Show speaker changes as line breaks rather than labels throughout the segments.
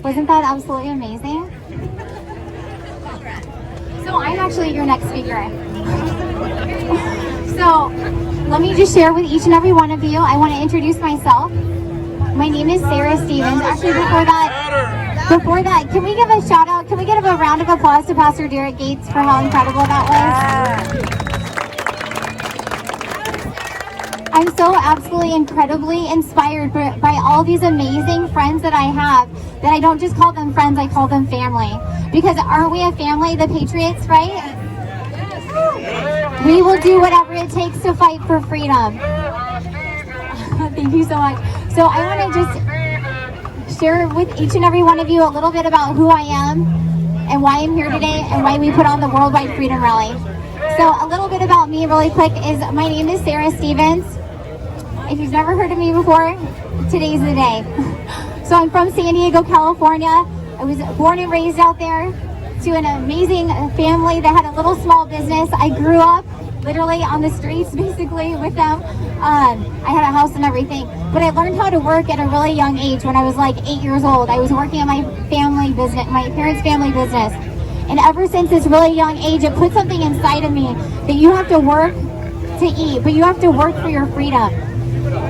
Wasn't that absolutely amazing? So I'm actually your next speaker. So let me just share with each and every one of you. I want to introduce myself. My name is Sarah Stevens. Actually, before that, can we give a shout out? Can we give a round of applause to Pastor Derek Gates for how incredible that was? I'm so absolutely incredibly inspired by all these amazing friends that I have, that I don't just call them friends, I call them family. Because aren't we a family, the Patriots, right? We will do whatever it takes to fight for freedom. Thank you so much. So I want to just share with each and every one of you a little bit about who I am and why I'm here today and why we put on the Worldwide Freedom Rally. So a little bit about me really quick is my name is Sarah Stevens. If you've never heard of me before, today's the day. So I'm from San Diego, California. I was born and raised out there to an amazing family that had a little small business. I grew up literally on the streets basically with them. I had a house and everything, but I learned how to work at a really young age when I was like 8 years old. I was working at my family business, my parents' family business. And ever since this really young age, it put something inside of me that you have to work to eat, but you have to work for your freedom.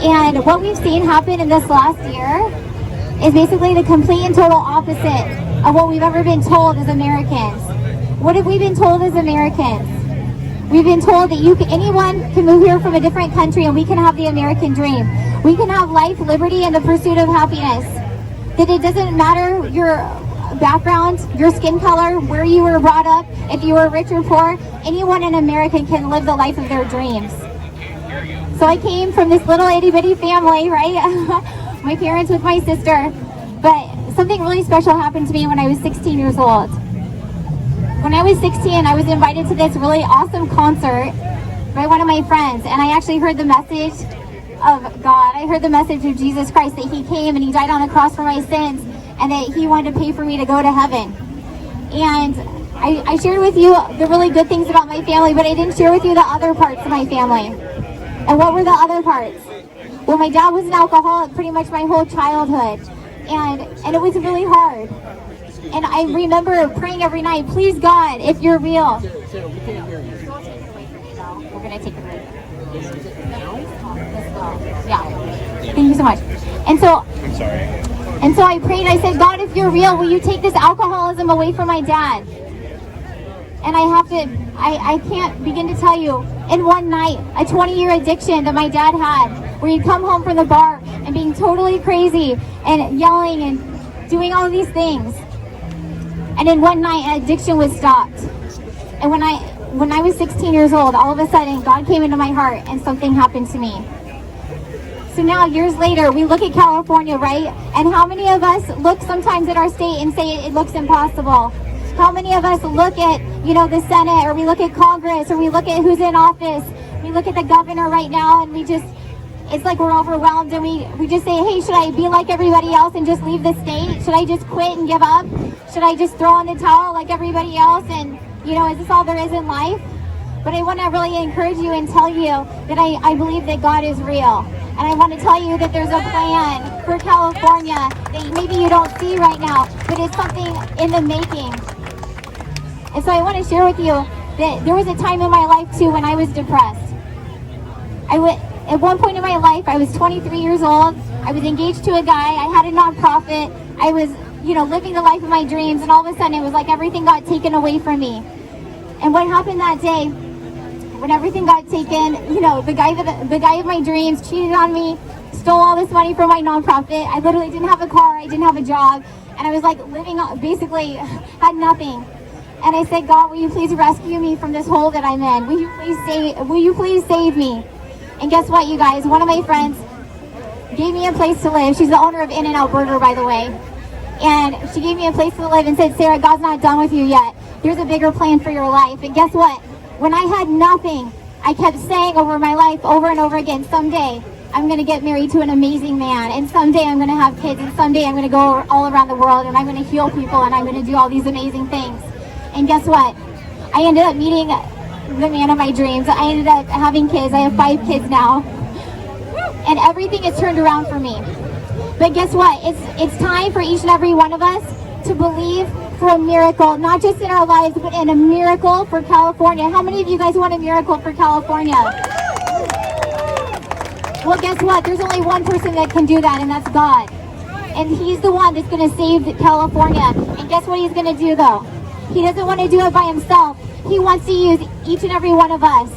And what we've seen happen in this last year is basically the complete and total opposite of what we've ever been told as Americans. What have we been told as Americans? We've been told that anyone can move here from a different country and we can have the American dream. We can have life, liberty, and the pursuit of happiness. That it doesn't matter your background, your skin color, where you were brought up, if you were rich or poor, anyone in America can live the life of their dreams. So I came from this little itty bitty family, right? My parents with my sister. But something really special happened to me when I was 16 years old. When I was 16, I was invited to this really awesome concert by one of my friends, and I actually heard the message of God. I heard the message of Jesus Christ, that he came and he died on the cross for my sins, and that he wanted to pay for me to go to heaven. And I shared with you the really good things about my family, but I didn't share with you the other parts of my family. And what were the other parts? Well, my dad was an alcoholic pretty much my whole childhood, and it was really hard. And I remember praying every night, please God, if you're real.
Sarah, we can't hear you.
We're going to take a break. Yeah. Thank you so much. And so,
I'm sorry.
And so I prayed, I said, God, if you're real, will you take this alcoholism away from my dad? And I can't begin to tell you, in one night, a 20-year addiction that my dad had, where he'd come home from the bar and being totally crazy and yelling and doing all of these things. And in one night, an addiction was stopped. And when I was 16 years old, all of a sudden, God came into my heart and something happened to me. So now, years later, we look at California, right? And how many of us look sometimes at our state and say it looks impossible? How many of us look at, the Senate, or we look at Congress, or we look at who's in office, we look at the governor right now, and it's like we're overwhelmed, and we just say, hey, should I be like everybody else and just leave the state? Should I just quit and give up? Should I just throw in the towel like everybody else? And, is this all there is in life? But I want to really encourage you and tell you that I believe that God is real. And I want to tell you that there's a plan for California that maybe you don't see right now, but it's something in the making. And so I want to share with you that there was a time in my life too when I was depressed. At one point in my life, I was 23 years old. I was engaged to a guy. I had a nonprofit. I was, living the life of my dreams. And all of a sudden, it was like everything got taken away from me. And what happened that day, when everything got taken, the guy of my dreams cheated on me, stole all this money from my nonprofit. I literally didn't have a car. I didn't have a job. And I was like living, basically had nothing. And I said, God, will you please rescue me from this hole that I'm in? Will you please save me? And guess what, you guys? One of my friends gave me a place to live. She's the owner of In-N-Out Burger, by the way. And she gave me a place to live and said, Sarah, God's not done with you yet. There's a bigger plan for your life. And guess what? When I had nothing, I kept saying over my life over and over again, someday I'm going to get married to an amazing man. And someday I'm going to have kids. And someday I'm going to go all around the world. And I'm going to heal people. And I'm going to do all these amazing things. And guess what? I ended up meeting the man of my dreams. I ended up having kids. I have 5 kids now. And everything has turned around for me. But guess what? It's time for each and every one of us to believe for a miracle, not just in our lives, but in a miracle for California. How many of you guys want a miracle for California? Well, guess what? There's only one person that can do that, and that's God. And he's the one that's going to save California. And guess what he's going to do, though? He doesn't want to do it by himself. He wants to use each and every one of us.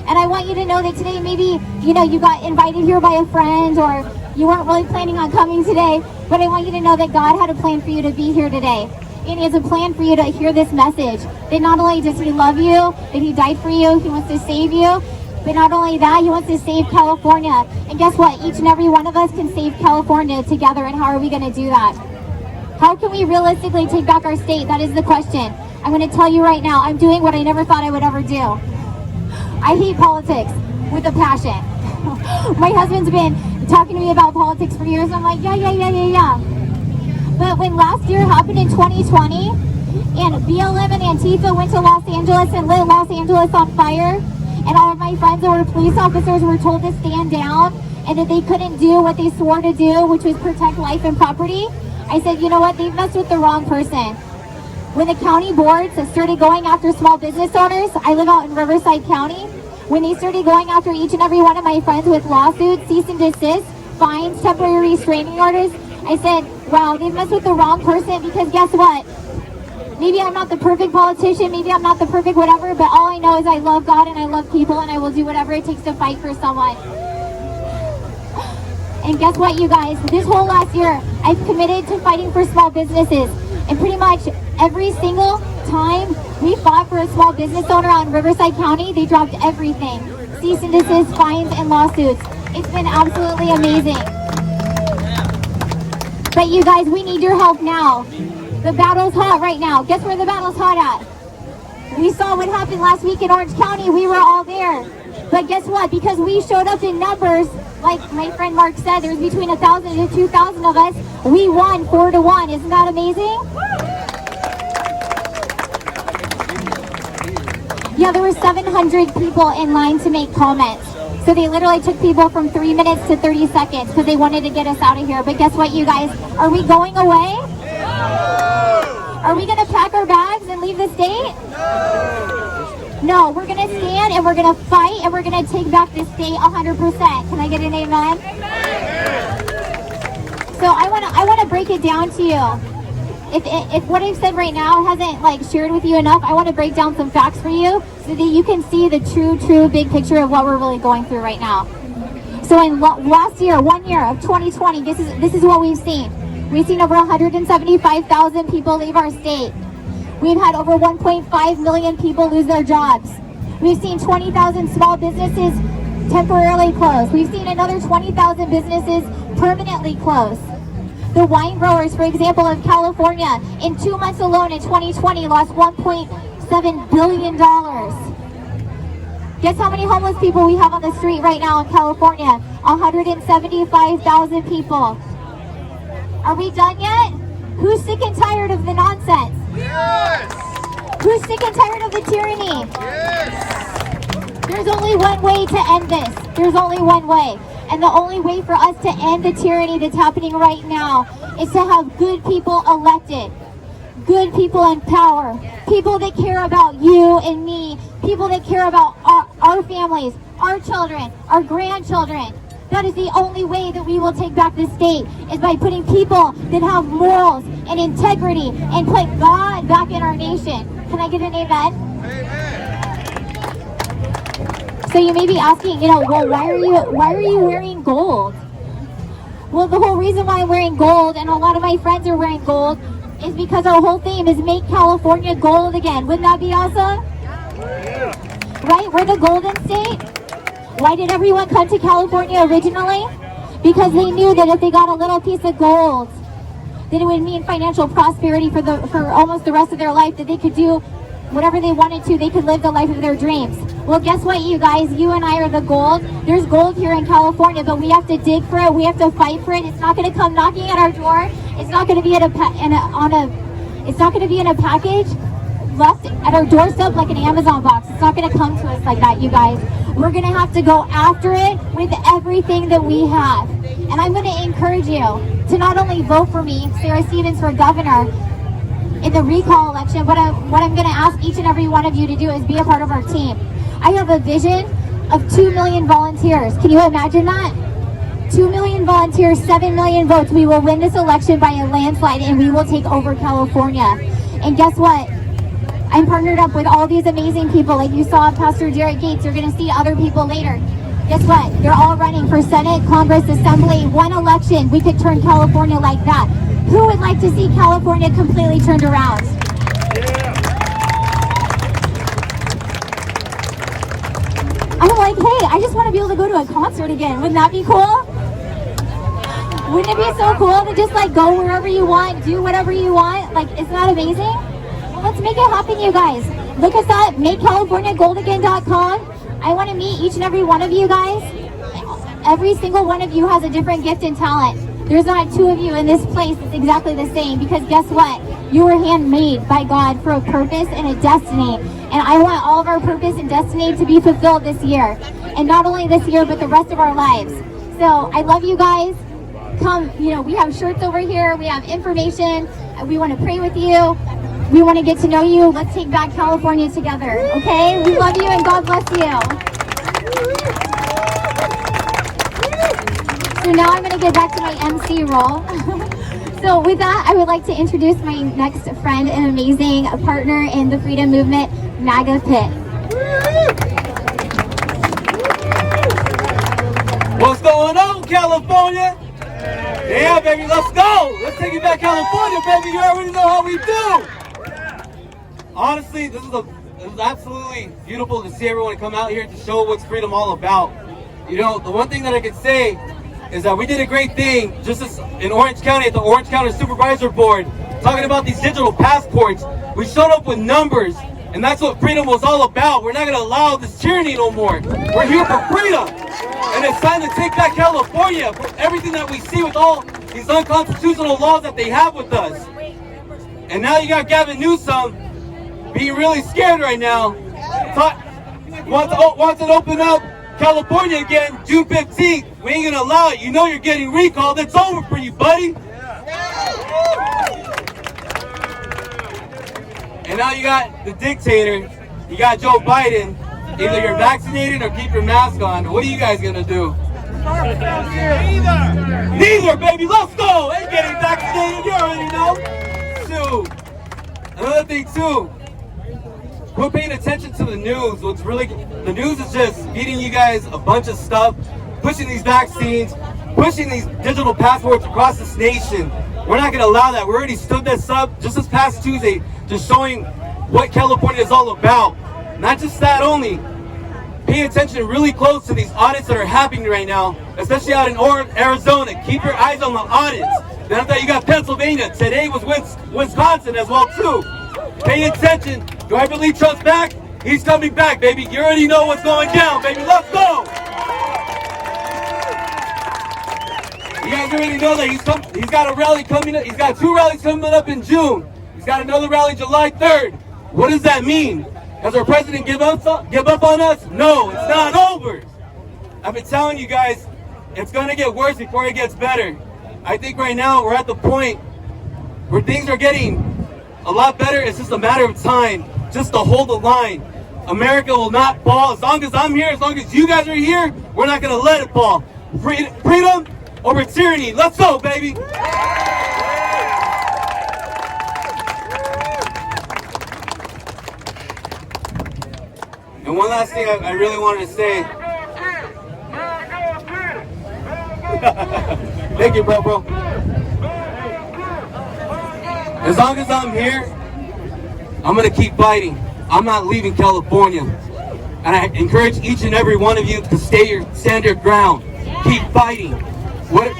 And I want you to know that today, maybe, you got invited here by a friend, or you weren't really planning on coming today, but I want you to know that God had a plan for you to be here today. And he has a plan for you to hear this message. That not only does he love you, that he died for you, he wants to save you, but not only that, he wants to save California. And guess what? Each and every one of us can save California together. And how are we going to do that? How can we realistically take back our state? That is the question. I'm going to tell you right now, I'm doing what I never thought I would ever do. I hate politics with a passion. My husband's been talking to me about politics for years. I'm like, yeah. But when last year happened in 2020, and BLM and Antifa went to Los Angeles and lit Los Angeles on fire, and all of my friends that were police officers were told to stand down, and that they couldn't do what they swore to do, which was protect life and property, I said, you know what, they've messed with the wrong person. When the county boards started going after small business owners, I live out in Riverside County, when they started going after each and every one of my friends with lawsuits, cease and desist, fines, temporary restraining orders, I said, wow, they've messed with the wrong person, because guess what? Maybe I'm not the perfect politician, maybe I'm not the perfect whatever, but all I know is I love God and I love people, and I will do whatever it takes to fight for someone. And guess what, you guys? This whole last year, I've committed to fighting for small businesses. And pretty much every single time we fought for a small business owner out in Riverside County, they dropped everything. Cease and desist, fines, and lawsuits. It's been absolutely amazing. But you guys, we need your help now. The battle's hot right now. Guess where the battle's hot at? We saw what happened last week in Orange County. We were all there. But guess what? Because we showed up in numbers, like my friend Mark said, there's between 1,000 and 2,000 of us. We won 4-1. Isn't that amazing? Yeah, there were 700 people in line to make comments. So they literally took people from 3 minutes to 30 seconds because they wanted to get us out of here. But guess what, you guys? Are we going away? Are we going to pack our bags and leave the state? No, we're going to stand and we're going to fight and we're going to take back this state 100%. Can I get an amen? So I want to break it down to you. If what I've said right now hasn't shared with you enough, I want to break down some facts for you so that you can see the true big picture of what we're really going through right now. So in last year, 1 year of 2020, this is what we've seen. We've seen over 175,000 people leave our state. We've had over 1.5 million people lose their jobs. We've seen 20,000 small businesses temporarily close. We've seen another 20,000 businesses permanently close. The wine growers, for example, of California, in 2 months alone in 2020, lost $1.7 billion. Guess how many homeless people we have on the street right now in California? 175,000 people. Are we done yet? Who's sick and tired of the nonsense?
Yes!
Who's sick and tired of the tyranny?
Yes!
There's only one way to end this. There's only one way. And the only way for us to end the tyranny that's happening right now is to have good people elected. Good people in power. People that care about you and me. People that care about our families, our children, our grandchildren. That is the only way that we will take back this state, is by putting people that have morals and integrity and put God back in our nation. Can I get an amen?
Amen.
So you may be asking, well, why are you wearing gold? Well, the whole reason why I'm wearing gold, and a lot of my friends are wearing gold, is because our whole theme is make California gold again. Wouldn't that be awesome? Yeah. Right? We're the golden state. Why did everyone come to California originally? Because they knew that if they got a little piece of gold, that it would mean financial prosperity for almost the rest of their life, that they could do whatever they wanted to. They could live the life of their dreams. Well, guess what, you guys? You and I are the gold. There's gold here in California, but we have to dig for it. We have to fight for it. It's not going to come knocking at our door. It's not going to be it's not going to be in a package left at our doorstep like an Amazon box. It's not going to come to us like that, you guys. We're going to have to go after it with everything that we have. And I'm going to encourage you. to not only vote for me, Sarah Stevens, for governor in the recall election, but what I'm going to ask each and every one of you to do is be a part of our team. I have a vision of 2 million volunteers. Can you imagine that? 2 million volunteers, 7 million votes. We will win this election by a landslide and we will take over California. And guess what? I'm partnered up with all these amazing people. Like you saw Pastor Derek Gates. You're going to see other people later. Guess what? They're all running for Senate, Congress, Assembly. One election, we could turn California like that. Who would like to see California completely turned around? I'm like, hey, I just want to be able to go to a concert again. Wouldn't that be cool? Wouldn't it be so cool to just like go wherever you want, do whatever you want? Like, isn't that amazing? Well, let's make it happen, you guys. Look us up, makecaliforniagoldagain.com. I want to meet each and every one of you guys. Every single one of you has a different gift and talent. There's not two of you in this place that's exactly the same, because guess what? You were handmade by God for a purpose and a destiny. And I want all of our purpose and destiny to be fulfilled this year. And not only this year, but the rest of our lives. So I love you guys. Come, we have shirts over here. We have information. We want to pray with you. We want to get to know you. Let's take back California together, okay? We love you and God bless you. So now I'm going to get back to my MC role. So with that, I would like to introduce my next friend and amazing partner in the freedom movement, MAGA Pitt.
What's going on, California? Yeah, baby, let's go. Let's take it back, California, baby. You already know how we do. Honestly, this is absolutely beautiful to see everyone come out here to show what's freedom all about. The one thing that I could say is that we did a great thing just in Orange County at the Orange County Supervisor Board, talking about these digital passports. We showed up with numbers, and that's what freedom was all about. We're not going to allow this tyranny no more. We're here for freedom. And it's time to take back California for everything that we see with all these unconstitutional laws that they have with us. And now you got Gavin Newsom being really scared right now. Wants to open up California again, June 15th. We ain't gonna allow it. You know you're getting recalled. It's over for you, buddy. And now you got the dictator. You got Joe Biden. Either you're vaccinated or keep your mask on. What are you guys gonna do? Neither, baby. Let's go. Ain't getting vaccinated. You already know. Shoot. Another thing too. Quit paying attention to the news. The news is just feeding you guys a bunch of stuff, pushing these vaccines, pushing these digital passports across this nation. We're not going to allow that. We already stood this up just this past Tuesday, just showing what California is all about. Not just that only. Pay attention really close to these audits that are happening right now, especially out in Arizona. Keep your eyes on the audits. Then after that, you got Pennsylvania. Today was Wisconsin as well too. Pay attention. Do I believe Trump's back? He's coming back, baby. You already know what's going down, baby. Let's go. You guys already know that he's got a rally coming up. He's got 2 rallies coming up in June. He's got another rally July 3rd. What does that mean? Has our president give up on us? No, it's not over. I've been telling you guys, it's going to get worse before it gets better. I think right now we're at the point where things are getting a lot better. It's just a matter of time, just to hold the line. America will not fall. As long as I'm here, as long as you guys are here, we're not going to let it fall. Freedom over tyranny. Let's go, baby. And one last thing I really wanted to say. Thank you, bro. As long as I'm here, I'm going to keep fighting. I'm not leaving California. And I encourage each and every one of you to stand your ground. Keep fighting.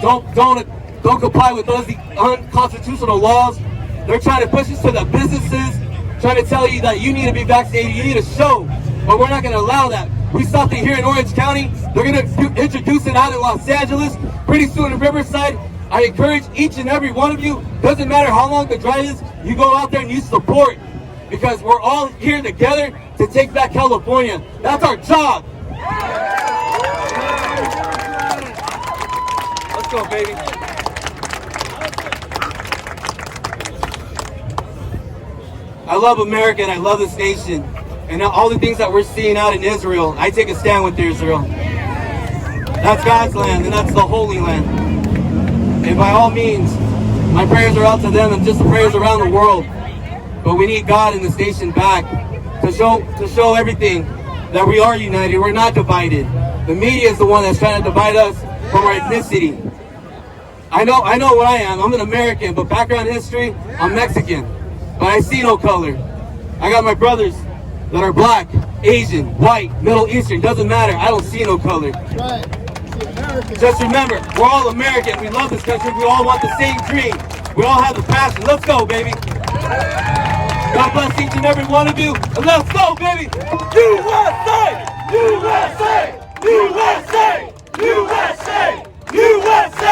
Don't comply with those unconstitutional laws. They're trying to push us to the businesses, trying to tell you that you need to be vaccinated, you need a show. But we're not going to allow that. We stopped it here in Orange County. They're going to introduce it out in Los Angeles, pretty soon in Riverside. I encourage each and every one of you, doesn't matter how long the drive is, you go out there and you support. Because we're all here together to take back California. That's our job. Let's go, baby. I love America and I love this nation. And all the things that we're seeing out in Israel, I take a stand with Israel. That's God's land and that's the Holy Land. And by all means, my prayers are out to them and just the prayers around the world. But we need God in this nation back to show everything that we are united. We're not divided. The media is the one that's trying to divide us from our ethnicity. I know what I am. I'm an American, but background history, I'm Mexican. But I see no color. I got my brothers that are black, Asian, white, Middle Eastern, doesn't matter. I don't see no color. Just remember, we're all American. We love this country. We all want the same dream. We all have the passion. Let's go, baby. God bless each and every one of you. And let's go, baby. USA! USA! USA! USA! USA!